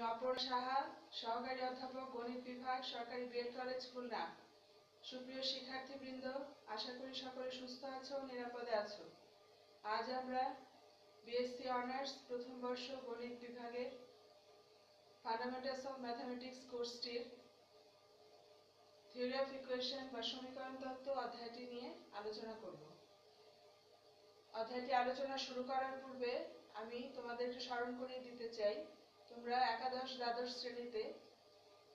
আমি অপর্ণা সাহা, সহকারী অধ্যাপক, গণিত বিভাগ, সরকারি বিএড কলেজ, খুলনা। সুপ্রিয় শিক্ষার্থীবৃন্দ, আশা করি সকলে সুস্থ আছো, নিরাপদে আছো। আজ আমরা বিএসসি অনার্স প্রথম বর্ষ গণিত বিভাগের ফান্ডামেন্টালস অফ ম্যাথমেটিক্স কোর্সটির থিওরি অফ ইকুয়েশন বা সমীকরণ তত্ত্ব অধ্যায়টি নিয়ে আলোচনা করব। অধ্যায়টি আলোচনা শুরু করার পূর্বে আমি তোমাদেরকে স্মরণ করিয়ে দিতে চাই, তোমরা একাদশ দ্বাদশ শ্রেণীতে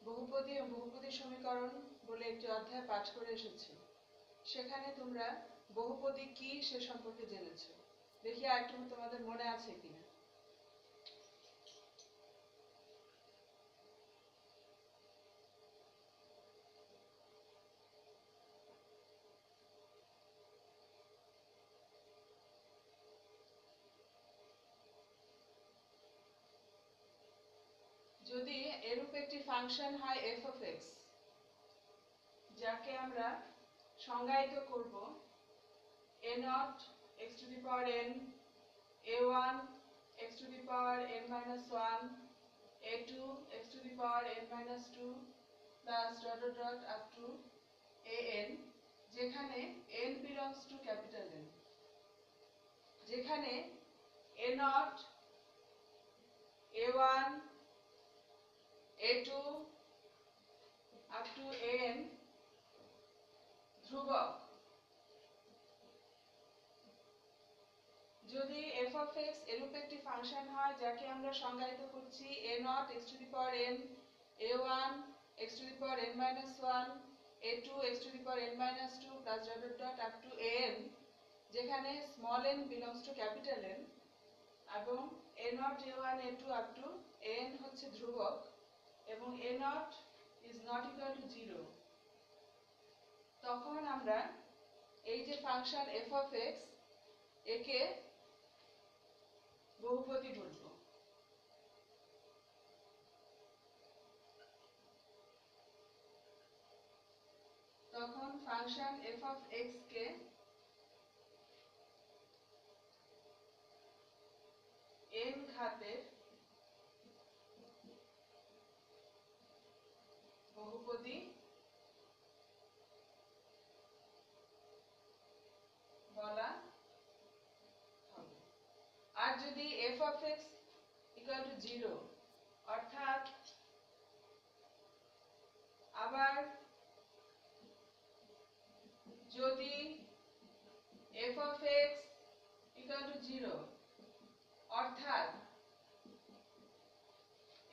বহুপদী ও বহুপদী সমীকরণ বলে একটি অধ্যায় পাঠ করে এসেছো। সেখানে তোমরা বহুপদী কি সে সম্পর্কে জেনেছো। দেখি আরেকটু তোমাদের মনে আছে কিনা। যদি এরূপ একটি ফাংশন হয় f of x, যাকে আমরা সংজ্ঞায়িত করব a0 x to the power n, a1 x to the power n minus 1, a2 x to the power n minus 2 plus dot dot dot up to an, যেখানে n belongs to capital N, যেখানে a0, a1, a2 up to an ধ্রুবক। যদি f of x এরূপ একটি function হয় যাকে আমরা সংজ্ঞায়িত করছি a0 x to the power n, a1 x to the power n minus 1, a2 x to the power n minus 2 plus dot dot dot up to an, যেখানে small n belongs to capital N এবং a0, a1, a2 up to an হচ্ছে ধ্রুবক এবং a0 is not equal to 0, তখন আমরা এই যে function f of x একে বহুপদী বলবো। তখন function f of x K n ঘাতের বহুপদী বলা হবে। আর যদি f of x equal to 0, অর্থাৎ আবার যদি f of x equal to 0, অর্থাৎ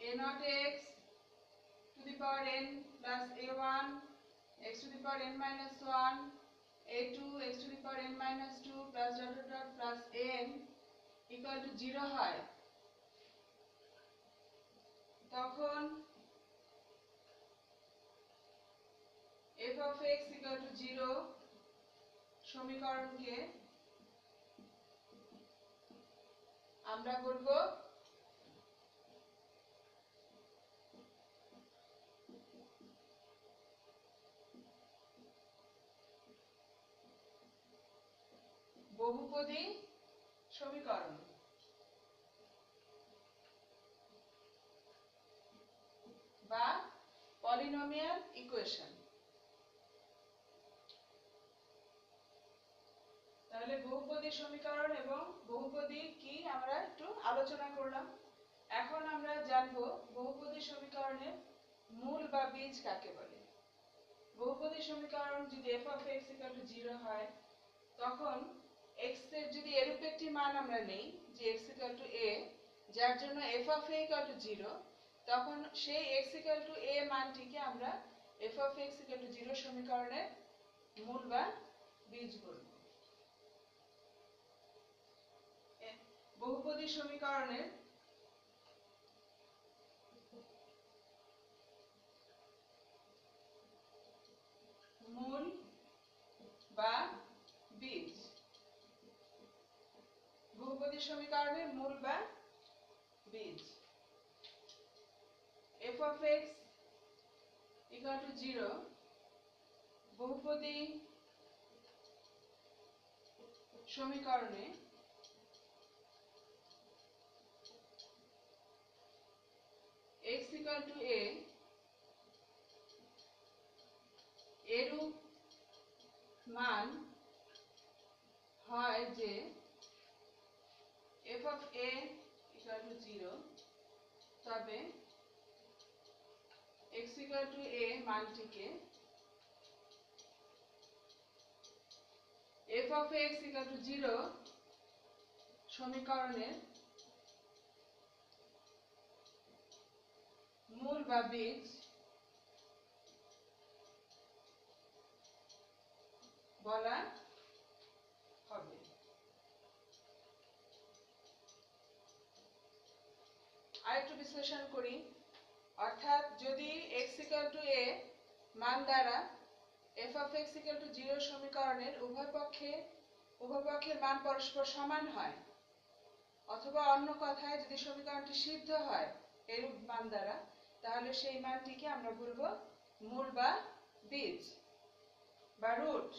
a0x to the power n plus a1 x to the power n minus 1, a2 x to the power n minus 2 plus dot dot dot plus n equal to 0 হয়, তখন f of x equal to 0 সমীকরণকে আমরা বলবো বহুপদী সমীকরণ বা polynomial equation. তাহলে বহুপদী সমীকরণ এবং বহুপদী কি আমরা একটু আলোচনা করলাম। এখন আমরা জানবো বহুপদী সমীকরণের মূল বা বীজ কাকে বলে। বহুপদী সমীকরণ যদি f of x equal to 0 হয়, তখন x এর যদি এরূপ একটি মান আমরা নেই যে x equal to a, যার জন্য f of a equal to 0, তখন সেই x equal to a মানটিকে আমরা f of x equal to 0 সমীকরণের মূল বা বীজ বলবো। বহুপদী সমীকরণের মূল বা বীজ, বহুপদী সমীকরণের মূল বা বীজ f of x equal to 0 বহুপদী সমীকরণে x ইকুয়াল টু a এরূপ মান হয় যে f of a equal to 0, তবে x ইকুয়াল টু a মানটিকে f of x equal to 0 সমীকরণের মূল বা বীজ বলা হবে। আরেকটু বিশ্লেষণ করি, অর্থাৎ যদি x ইকুয়াল টু a মান দ্বারা f of x equal to 0 সমীকরণের উভয় পক্ষের মান পরস্পর সমান হয়, অথবা অন্য কথায় যদি সমীকরণটি সিদ্ধ হয় এরূপ মান দ্বারা, তাহলে সেই মানটিকে আমরা বলবো মূল বা বীজ বা রুট।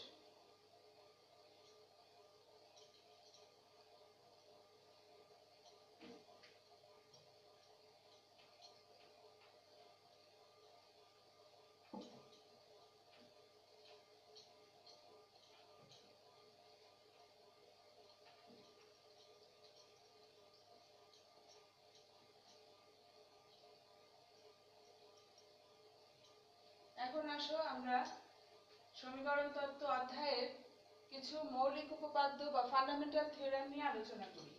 এখন আসো আমরা সমীকরণ তত্ত্ব অধ্যায়ের কিছু মৌলিক উপপাদ্য বা ফান্ডামেন্টাল থিওরেম নিয়ে আলোচনা করি।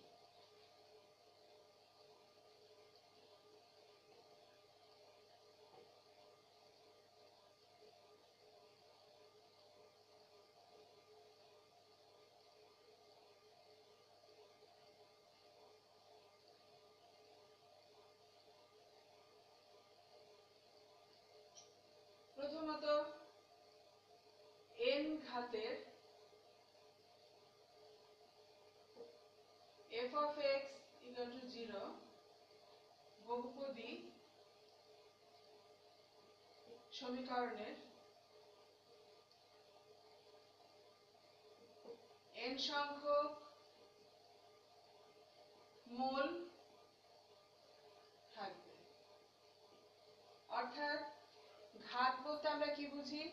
প্রথমত, n ঘাতের f of x equal to 0 বহুপদী সমীকরণের n সংখ্যক মূল থাকবে। অর্থাৎ ঘাত বলতে আমরা কি বুঝি?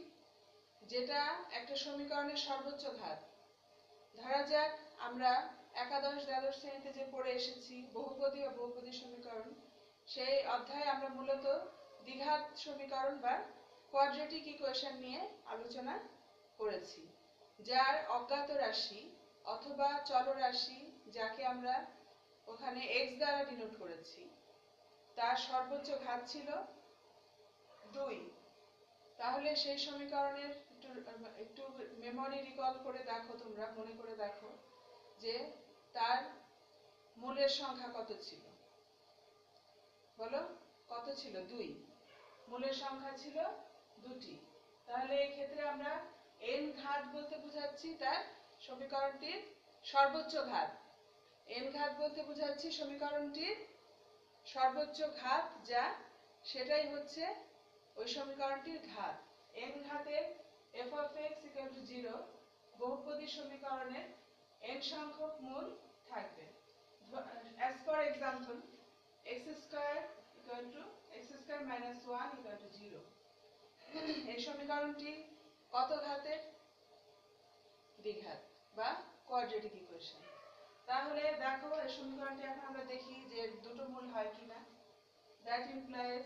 যেটা একটা সমীকরণের সর্বোচ্চ ঘাত। ধরা যাক আমরা একাদশ দ্বাদশ শ্রেণীতে যে পড়ে এসেছি বহুপদী বা বহুপদী সমীকরণ, সেই অধ্যায়ে আমরা মূলত দ্বিঘাত সমীকরণ বা কোয়াড্রেটিক ইকুয়েশন নিয়ে আলোচনা করেছি, যার অজ্ঞাত রাশি অথবা চলরাশি, যাকে আমরা ওখানে x দ্বারা ডিনোট করেছি, তার সর্বোচ্চ ঘাত ছিল 2। তাহলে সেই সমীকরণের একটু মেমোরি রিকল করে দেখো, তোমরা মনে করে দেখো যে তার মূলের সংখ্যা কত ছিল। বলো কত ছিল? 2। মূলের সংখ্যা ছিল 2টি। তাহলে এই ক্ষেত্রে আমরা n ঘাত বলতে বোঝাচ্ছি তার সমীকরণটির সর্বোচ্চ ঘাত। n ঘাত বলতে বোঝাচ্ছি সমীকরণটির সর্বোচ্চ ঘাত, যা সেটাই হচ্ছে ওই সমীকরণটির ঘাত। n ঘাতের f of x equal to 0 বহুপদী সমীকরণের n সংখ্যক মূল থাকবে। as for example, x square equal to x square minus 1 equal to 0 এই সমীকরণটি কত ঘাতের? দ্বিঘাত বা কোয়াড্রেটিক ইকুয়েশন। তাহলে দেখো এই সমীকরণটি এখন আমরা দেখি যে দুটো মূল হয় কিনা। that implies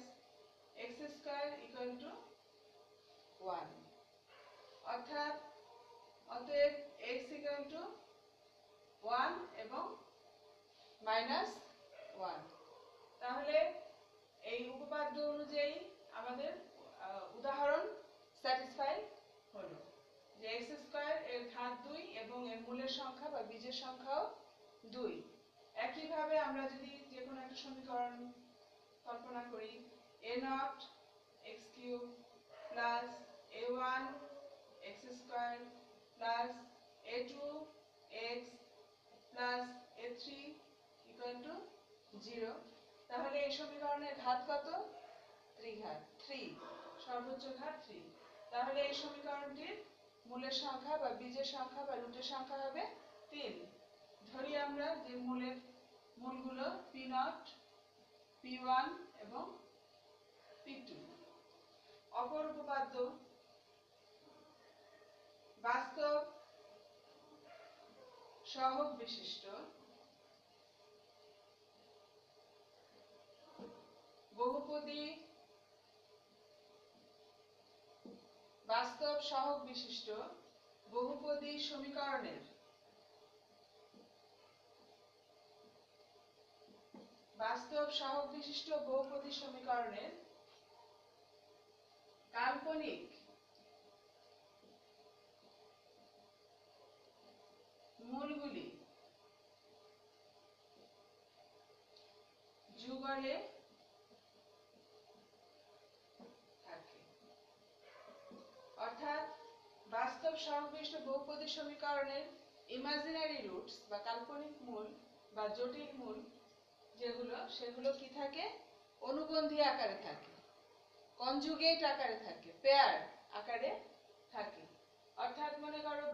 x square equal to 1, অর্থাৎ অতএব x equal to 1 এবং -1। তাহলে এই উপপাদ্য অনুযায়ী আমাদের উদাহরণ স্যাটিসফাই হলো যে x স্কয়ার এর ঘাত 2 এবং এর মূলের সংখ্যা বা বীজের সংখ্যাও 2। একইভাবে আমরা যদি যে কোনো একটা সমীকরণ কল্পনা করি, a0 x³ plus a1 x square plus a2 x plus a3 equal to 0, তাহলে এই সমীকরণের ঘাত কত? ত্রিঘাত 3, সর্বোচ্চ ঘাত 3। তাহলে এই সমীকরণটির মূলের সংখ্যা বা বীজের সংখ্যা বা রুটের সংখ্যা হবে 3। ধরি আমরা যে মূলগুলো p0, p1 এবং P2 অপর উপপাদ্য বাস্তব সহগ বিশিষ্ট বহুপদী বাস্তব সহগ বিশিষ্ট বহুপদী সমীকরণের বাস্তব সহগ বিশিষ্ট বহুপদী সমীকরণের কাল্পনিক মূলগুলি যুগলে থাকে। অর্থাৎ বাস্তব সহগ বিশিষ্ট বহুপদী সমীকরণের ইমাজিনারি রুটস বা কাল্পনিক মূল বা জটিল মূল যেগুলো সেগুলো কি থাকে, অনুবন্ধী আকারে থাকে, কনজুগেট আকারে থাকে, পেয়ার আকারে থাকে। অর্থাৎ মনে করো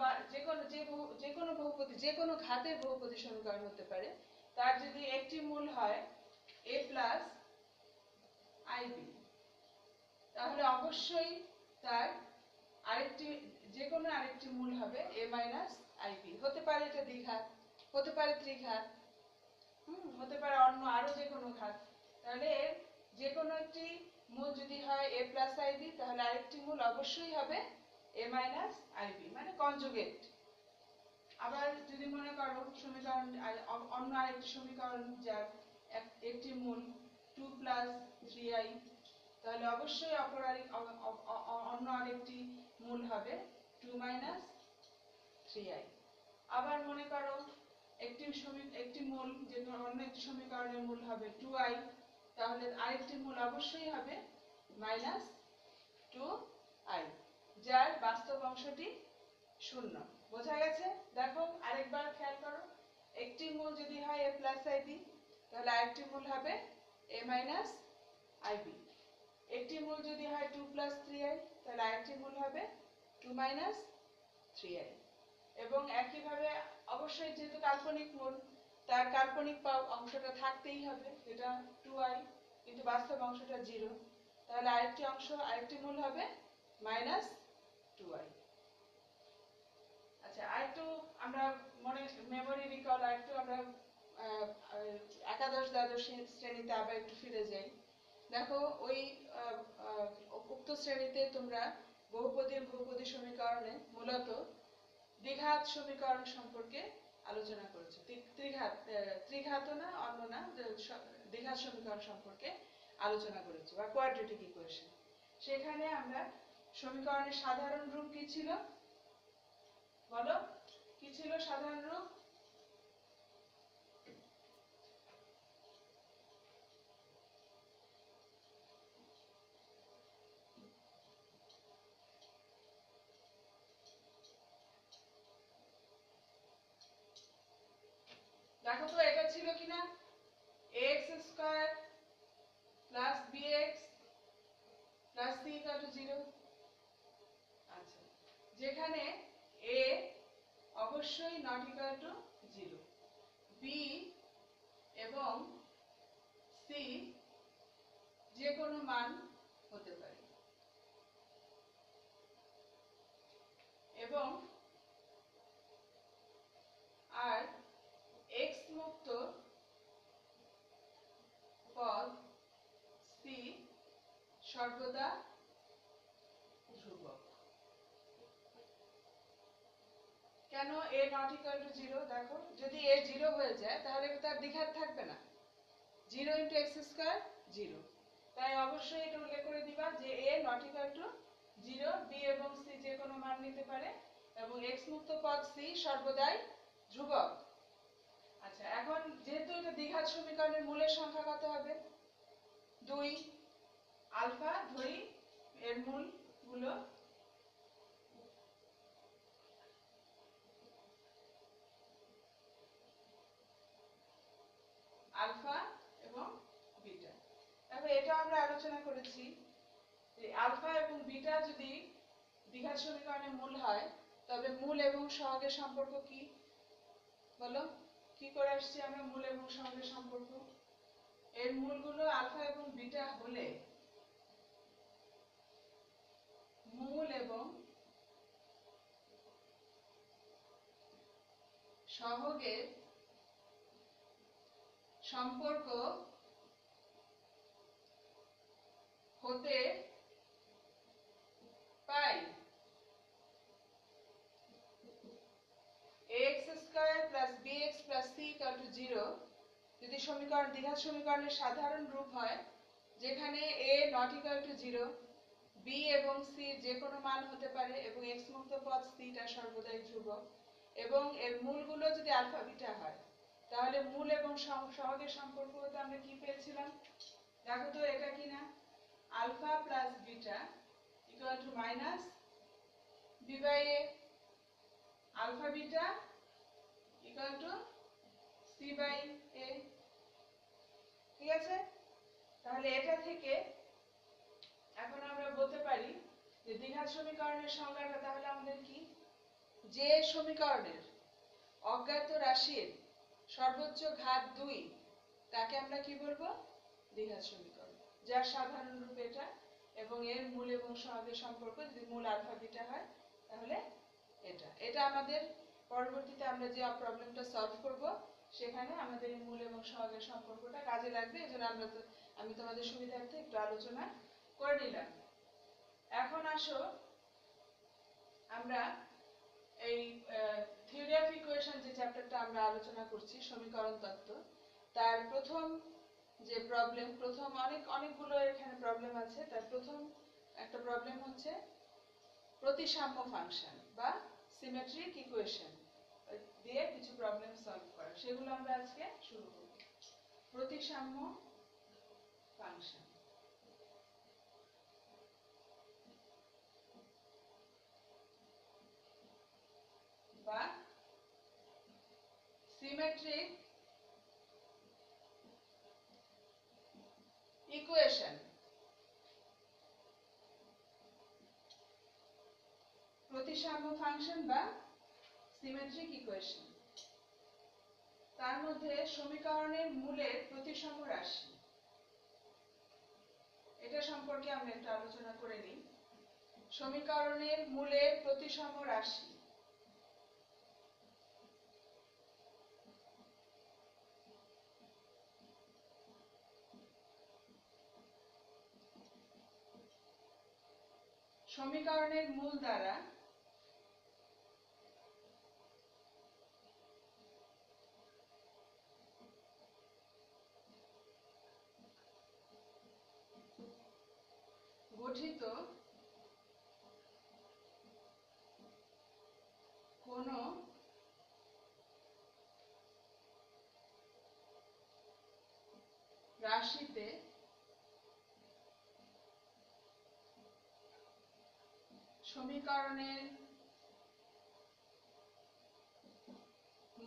যে কোনো বহুপদী, যে কোনো ঘাতের বহুপদী সমীকরণ হতে পারে, তার যদি একটি মূল হয় a প্লাস আইবি, তাহলে অবশ্যই তার আরেকটি যে কোনো আরেকটি মূল হবে a মাইনাস আইবি। হতে পারে এটা দ্বিঘাত, হতে পারে ত্রিঘাত, হতে পারে অন্য আরো যে কোনো ঘাত। তাহলে এর যে কোনো একটি মূল যদি হয় a প্লাস আইবি, তাহলে আরেকটি মূল অবশ্যই হবে a মাইনাস আইবি, মানে কনজুগেট। আবার যদি মনে করো সমীকরণ অন্য আরেকটি সমীকরণ যার একটি মূল 2 প্লাস 3i, তাহলে অবশ্যই অন্য আরেকটি মূল হবে 2 মাইনাস 3i। আবার মনে করো একটি মূল যে অন্য একটি সমীকরণের মূল হবে 2i, তাহলে আরেকটি মূল অবশ্যই হবে মাইনাস 2i, যার বাস্তব অংশটি শূন্য। বোঝা গেছে? দেখো আরেকবার খেয়াল করো, একটি মূল যদি হয় a প্লাস আইবি, তাহলে আরেকটি মূল হবে a মাইনাস আইবি। একটি মূল যদি হয় 2 প্লাস 3i, তাহলে আরেকটি মূল হবে 2 মাইনাস 3i। এবং একইভাবে অবশ্যই যেহেতু কাল্পনিক মূল, তার কাল্পনিক অংশটা থাকতেই হবে, যেটা 2i, কিন্তু বাস্তব অংশটা 0, তাহলে আরেকটি মূল হবে মাইনাস 2i। আচ্ছা, আরেকটু আমরা মেমোরি রিকল আরেকটু আমরা একাদশ দ্বাদশ শ্রেণীতে আবার একটু ফিরে যাই। দেখো ওই উক্ত শ্রেণীতে তোমরা বহুপদী সমীকরণে মূলত দ্বিঘাত সমীকরণ সম্পর্কে আলোচনা করেছো। ত্রিঘাতও না, অন্য না, দ্বিঘাত সমীকরণ সম্পর্কে আলোচনা করেছো, বা কোয়াড্রেটিক ইকুয়েশন। সেখানে আমরা সমীকরণের সাধারণ রূপ কি ছিল বলো? কি ছিল সাধারণ রূপ? দেখো তো এটা ছিল কিনা, ax square plus bx plus c equal to 0। আচ্ছা, যেখানে a অবশ্যই নট ইকুয়াল টু 0, b এবং c যে কোনো মান হতে পারে, এবং আর x মুক্ত পদ c সর্বদা ধ্রুবক। কেন a নট ইকুয়াল টু 0? দেখো, যদি a 0 হয়ে যায় তাহলে তার দ্বিঘাত থাকবে না, 0 ইন্টু এক্স স্কয়ার 0। তাই অবশ্যই এটা উল্লেখ করে দিবা যে a not equal to 0, b এবং c যে কোনো মান নিতে পারে, এবং x মুক্ত পদ c সর্বদাই ধ্রুবক। আচ্ছা, এখন যেহেতু এটা দ্বিঘাত সমীকরণের মূলের সংখ্যা কত হবে? 2 আলফা ধরি, এর মূল গুলো আলফা এবং বিটা। তবে এটা আমরা আলোচনা করেছি যে আলফা এবং বিটা যদি দ্বিঘাত সমীকরণের মূল হয়, তবে মূল এবং সহগের সম্পর্ক কি বলো? কি করে আসছি আমরা মূল এবং সহগের সম্পর্ক? এর মূলগুলো আলফা এবং বিটা হলে মূল এবং সহগের সম্পর্ক হতে পাই। ax square plus bx plus c equal to 0 যদি সমীকরণ দ্বিঘাত সমীকরণের সাধারণ রূপ হয়, যেখানে a not equal to 0, b এবং c যে কোনো মান হতে পারে এবং x মুক্ত পদ c টা সর্বদাই ধ্রুবক, এবং এর মূলগুলো যদি আলফা বিটা হয়, তাহলে মূল এবং সহগের সম্পর্ক হতে আমরা কি পেয়েছিলাম? দেখো তো এটা কিনা। Alpha plus beta equal to minus b by a, alpha beta equal to c by a. ঠিক আছে? তাহলে এটা থেকে এখন আমরা বলতে পারি যে দ্বিঘাত সমীকরণের সংজ্ঞাটা তাহলে আমাদের কি? যে সমীকরণের অজ্ঞাত রাশির সর্বোচ্চ ঘাত 2, তাকে আমরা কি বলবো? দ্বিঘাত সমীকরণ, যার সাধারণ রূপ এটা, এবং এর মূল এবং সহগের সম্পর্ক যদি মূল আলফা বিটা হয়, তাহলে এটা আমাদের পরবর্তীতে আমরা যে প্রবলেমটা সলভ করব, সেখানে আমাদের এই মূল এবং সহগের সম্পর্কটা কাজে লাগবে। এজন্য আমি তোমাদের সুবিধার্থে একটু আলোচনা করে নিলাম। এখন আসো আমরা এই থিওরি অফ ইকুয়েশন যে চ্যাপ্টারটা আমরা আলোচনা করছি, সমীকরণ তত্ত্ব, তার প্রথম যে প্রবলেম, প্রথম অনেকগুলো এখানে প্রবলেম আছে। তার প্রথম একটা প্রবলেম হচ্ছে প্রতিসাম্য ফাংশন বা সিমেট্রিক ইকুয়েশন দিয়ে কিছু প্রবলেম সলভ করা। সেগুলো আমরা আজকে শুরু করব। প্রতিসাম্য ফাংশন বা সিমেট্রিক ইকুয়েশন। প্রতিসাম্য ফাংশন বা সিমেট্রিক ইকুয়েশন, তার মধ্যে সমীকরণের মূলের প্রতিসম রাশি, এটা সম্পর্কে আমরা একটু আলোচনা করে নিই। সমীকরণের মূলের প্রতিসম রাশি সমীকরণের মূল দ্বারা গঠিত কোন রাশিতে সমীকরণের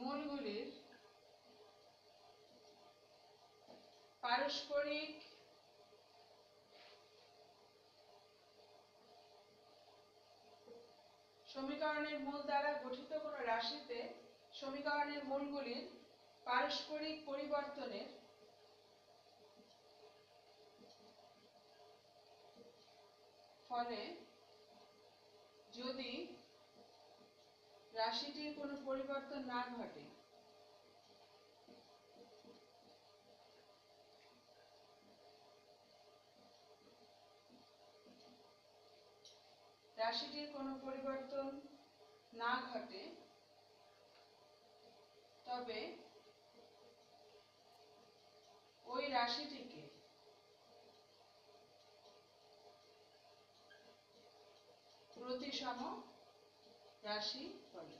মূলগুলির পারস্পরিক সমীকরণের মূল দ্বারা গঠিত কোন রাশিতে সমীকরণের মূলগুলির পারস্পরিক পরিবর্তনের ফলে যদি রাশিটির কোনো পরিবর্তন না ঘটে, রাশিটির কোনো পরিবর্তন না ঘটে, তবে ওই রাশিটিকে প্রতিসম রাশি বলে।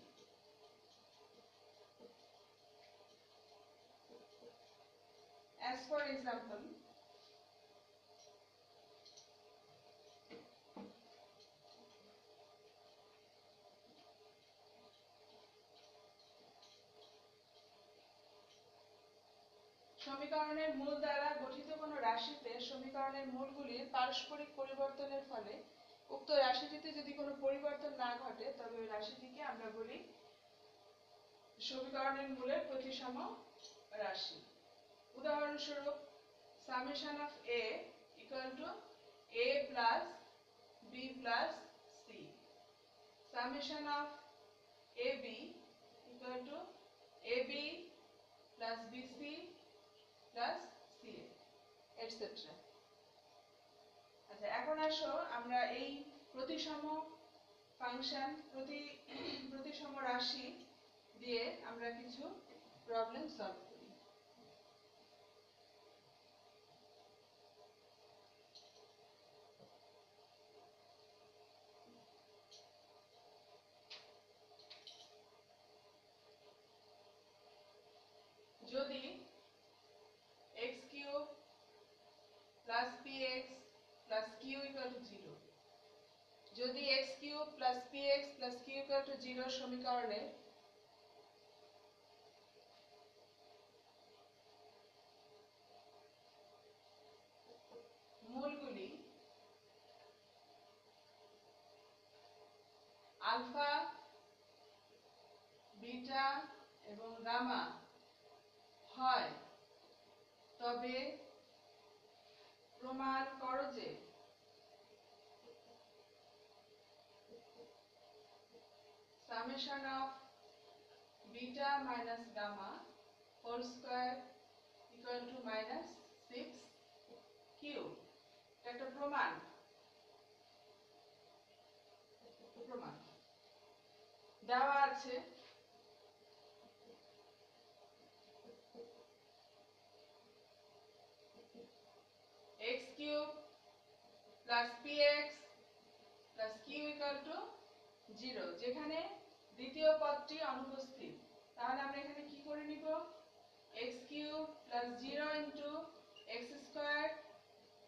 As for example, সমীকরণের মূল দ্বারা গঠিত কোন রাশিতে সমীকরণের মূলগুলির পারস্পরিক পরিবর্তনের ফলে উক্ত রাশিটিতে যদি কোনো পরিবর্তন না ঘটে, তবে ওই রাশিটিকে আমরা বলি সমীকরণের মূলের প্রতিসম রাশি। উদাহরণস্বরূপ, summation of a equal to a plus b plus c summation of AB equal to AB plus BC plus CA etc. আচ্ছা, এখন আসো আমরা এই প্রতিসম ফাংশন প্রতিসম রাশি দিয়ে আমরা কিছু প্রবলেম সলভ করি। যদি x cube plus px plus q equal to 0, যদি x cube plus px plus q equal to 0 সমীকরণে মূলগুলি আলফা, বিটা এবং গামা হয়, তবে প্রমাণ করো যে summation of beta minus gamma whole square equal to minus 6q। একটা প্রমাণ দেওয়া আছে। x cube plus px plus q equal to 0, যেখানে দ্বিতীয় পদটি অনুপস্থিত। তাহলে আমরা এখানে কি করে নিব? x cube plus 0 into x square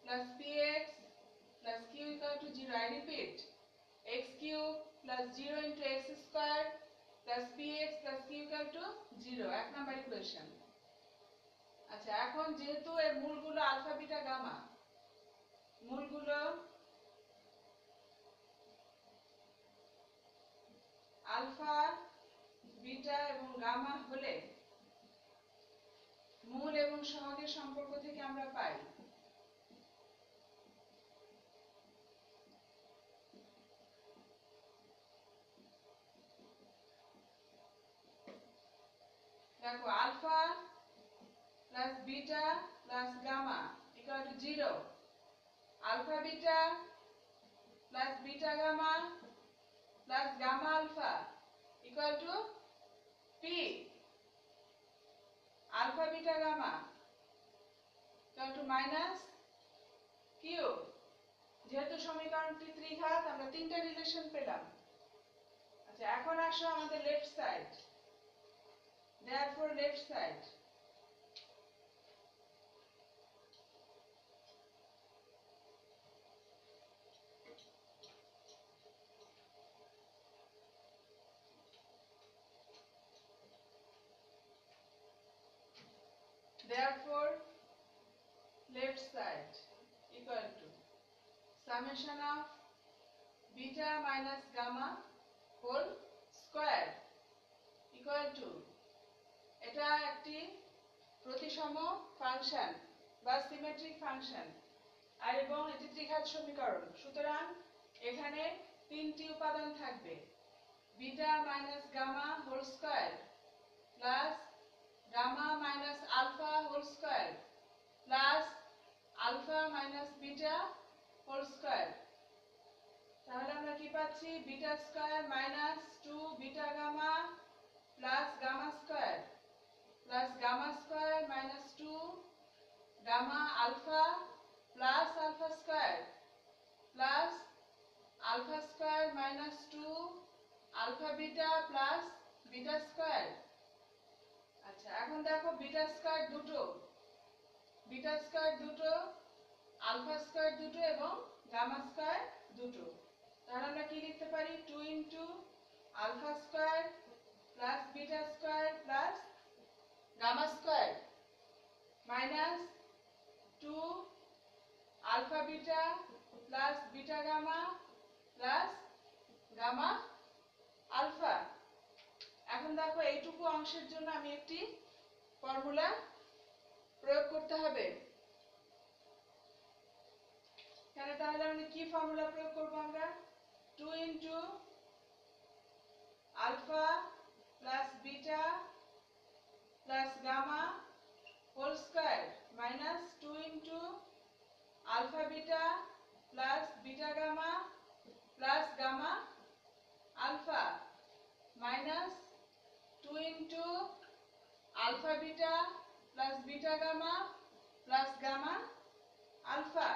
plus px plus q equal to 0. I repeat, x cube plus 0 into x square plus px plus q equal to 0, এক নাম্বার ইকুয়েশন। আচ্ছা, এখন যেহেতু এর মূলগুলো আলফা, বিটা, গামা, মূলগুলো alpha, beta এবং gamma হলে মূল এবং সহগের সম্পর্ক থেকে আমরা পাই দেখো alpha plus beta plus gamma equal to 0, alpha beta plus beta gamma plus gamma alpha equal to p, alpha beta gamma equal to minus q. যেহেতু সমীকরণটি ত্রিঘাত, আমরা তিনটা রিলেশন পেলাম। আচ্ছা, এখন আসো আমাদের left side. Therefore left side equal to summation of beta minus gamma whole square equal to, এটা একটি প্রতিসম ফাংশন বা সিমেট্রিক ফাংশন আর এবং এটি ত্রিঘাত সমীকরণ। সুতরাং এখানে তিনটি উপাদান থাকবে, beta minus gamma whole square plus gamma minus alpha whole square plus alpha minus beta whole square. তাহলে আমরা কি পাচ্ছি? Beta square minus 2 beta gamma plus gamma square plus gamma square minus 2 gamma alpha plus alpha square plus alpha square minus 2 alpha beta plus beta square. আচ্ছা, এখন দেখো beta square দুটো, alpha square দুটো এবং গামা স্কয়ার দুটো। তাহলে আমরা কি লিখতে পারি? 2 into alpha square plus beta square plus gamma square minus 2 alpha beta plus beta gamma plus gamma alpha. এখন দেখো এইটুকু অংশের জন্য আমি একটি ফর্মুলা প্রয়োগ করতে হবে। এখানে তাহলে আমি কি ফর্মুলা প্রয়োগ করব? আমরা 2 into alpha plus beta plus gamma whole square minus 2 into alpha beta plus beta gamma plus gamma alpha minus 2 into alpha beta plus beta gamma plus gamma alpha.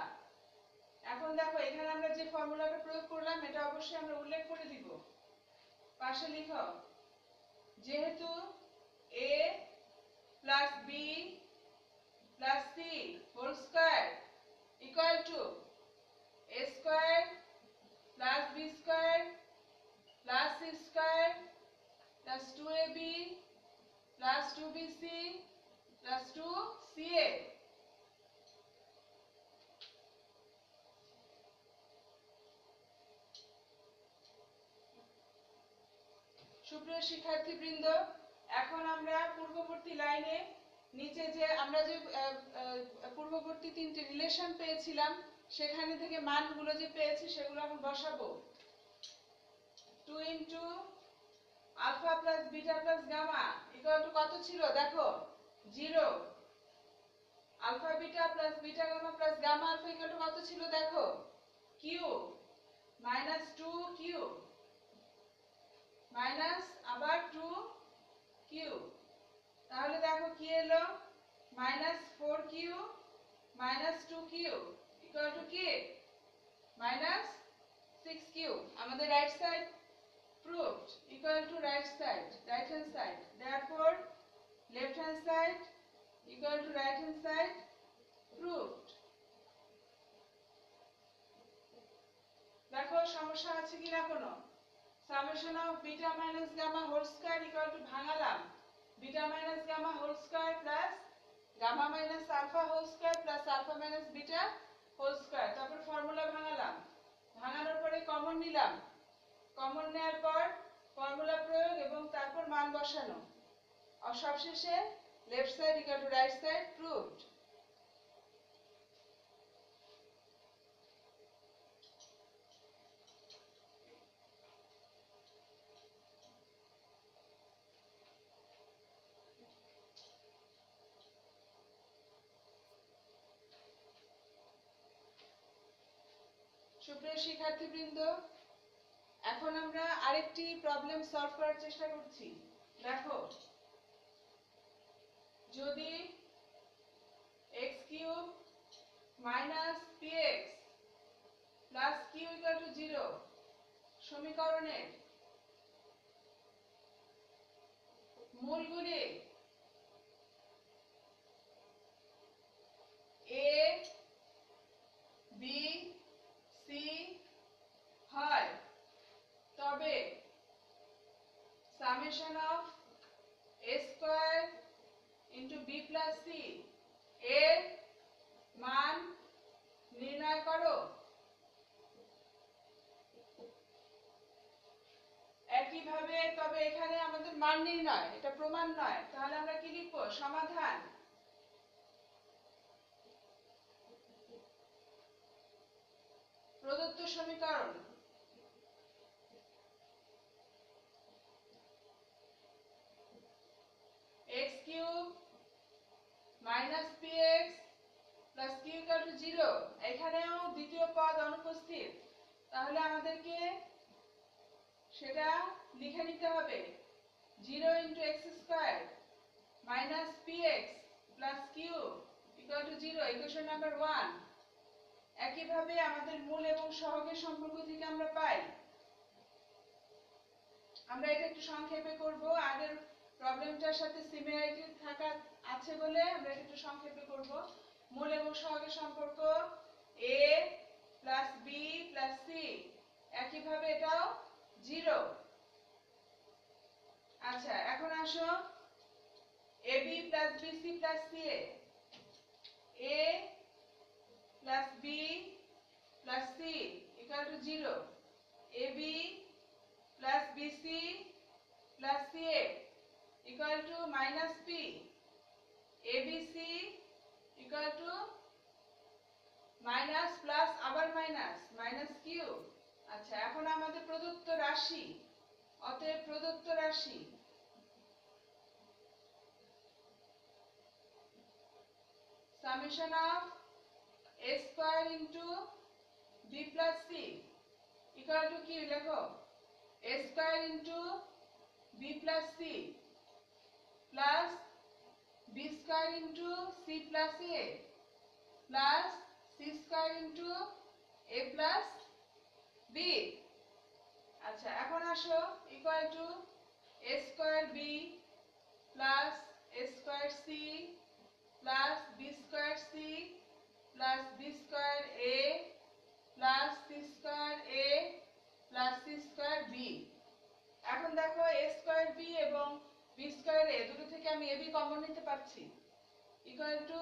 এখন দেখো এখানে আমরা যে ফর্মুলাটা প্রয়োগ করলাম এটা অবশ্যই আমরা উল্লেখ করে দিব। পাশে লিখো, যেহেতু a plus b plus c whole square equal to a square plus b square plus c square plus 2ab plus 2bc plus 2ca। সুপ্রিয় শিক্ষার্থীবৃন্দ, এখন আমরা পূর্ববর্তী লাইনে নিচে যে আমরা যে পূর্ববর্তী তিনটি রিলেশন পেয়েছিলাম সেখানে থেকে মানগুলো যে পেয়েছি সেগুলো এখন বসাবো। 2 into alpha plus beta plus gamma equal to কত ছিল দেখো 0। Alpha beta plus beta gamma plus gamma alpha equal to কত ছিল দেখো কিউ মাইনাস 2 কিউ মাইনাস আবার 2 কিউ। তাহলে দেখো কি এলো minus 4 q minus 2 q equal to কি মাইনাস 6 কিউ। আমাদের right side proved equal to right hand side, therefore left hand side equal to right hand side proved। দেখো সমস্যা আছে কিনা কোনো? summation of beta minus gamma whole square equal to ভাঙালাম beta minus gamma whole square plus gamma minus alpha whole square plus alpha minus beta whole square। তারপর formula ভাঙালাম, ভাঙানোর পরে common নিলাম, common নেওয়ার পর ফর্মুলা প্রয়োগ এবং তারপর মান বসানো, আর সবশেষে left side equal to right side proved. সুপ্রিয় শিক্ষার্থীবৃন্দ, এখন আমরা আরেকটি প্রবলেম সলভ করার চেষ্টা করছি। দেখো, যদি x cube minus px plus q equal to 0 সমীকরণের মূলগুলি a b c হয়, তবে summation of a square into b plus c এর মান নির্ণয় করো। একইভাবে তবে এখানে আমাদের মান নির্ণয়, এটা প্রমাণ নয়, তাহলে আমরা কি লিখব? সমাধান। প্রদত্ত সমীকরণ x cube minus px plus q equal to 0, এখানেও দ্বিতীয় পদ অনুপস্থিত, তাহলে আমাদেরকে সেটা লিখে নিতে হবে 0 into x square minus px plus q equal to 0, equation number 1। একইভাবে আমাদের মূল এবং সহগের সম্পর্ক থেকে আমরা পাই, আমরা এটা একটু সংক্ষেপে করব, আগের প্রবলেমটার সাথে সিমিলারিটি থাকা আছে বলে আমরা এটা একটু সংক্ষেপে করব। মূল এবং সহগের সম্পর্ক a plus b plus c, একইভাবে এটাও 0। আচ্ছা, এখন আসো ab plus bc plus ca, a plus b plus c equal to 0, ab plus bc plus ca equal to minus p, abc equal to minus plus আবার minus minus q। আচ্ছা, এখন আমাদের প্রদত্ত রাশি অতএব প্রদত্ত রাশি summation of a square into b plus c equal to কি লেখো a square into b plus c plus b square into c plus a plus c square into a plus b। আচ্ছা এখন আসো equal to a square b plus a square c plus b square c plus b square a plus c square a plus c square b। এখন দেখো a square b এবং b square a দুটো থেকে আমি ab common নিতে পারছি equal to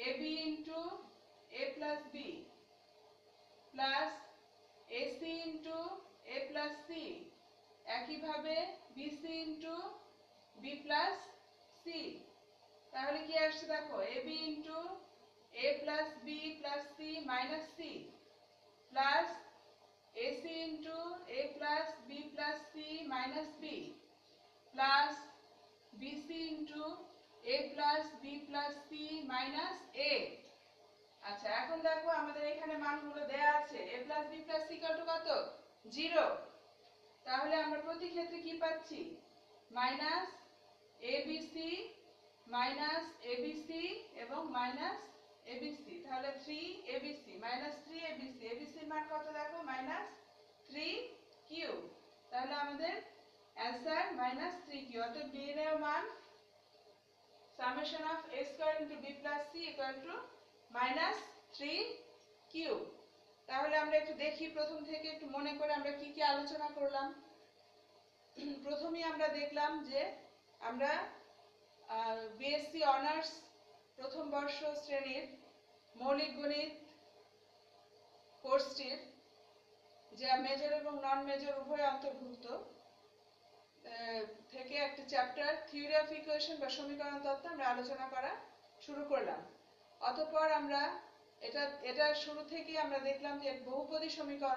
ab into a plus b plus ac into a plus c একইভাবে bc into b plus c। তাহলে কি আসছে দেখো ab into a plus b plus c minus c plus ac into a plus b plus c minus b plus bc into a plus b plus c minus a। আচ্ছা এখন দেখো আমাদের এখানে মানগুলো দেয়া আছে a plus b plus c কত 0। তাহলে আমরা প্রতি ক্ষেত্রে কি পাচ্ছি মাইনাস abc মাইনাস abc এবং মাইনাস abc। তাহলে 3abc মাইনাস 3abc abc এর মান কত দেখো মাইনাস 3q। তাহলে আমাদের অ্যানসার মাইনাস 3q। অতএব b এর মান summation of a square into b plus c equal to minus 3q। তাহলে আমরা একটু দেখি প্রথম থেকে একটু মনে করে আমরা কি কি আলোচনা করলাম। প্রথমেই আমরা দেখলাম যে আমরা বিএসসি অনার্স প্রথম বর্ষ শ্রেণীর মৌলিক গণিত কোর্সটির যা মেজর এবং নন মেজর উভয় অন্তর্ভুক্ত থেকে একটা চ্যাপ্টার থিওরি অফ ইকুয়েশন বা সমীকরণ তত্ত্ব আমরা আলোচনা করা শুরু করলাম। অতঃপর আমরা এটা শুরু থেকেই আমরা দেখলাম যে বহুপদী সমীকরণ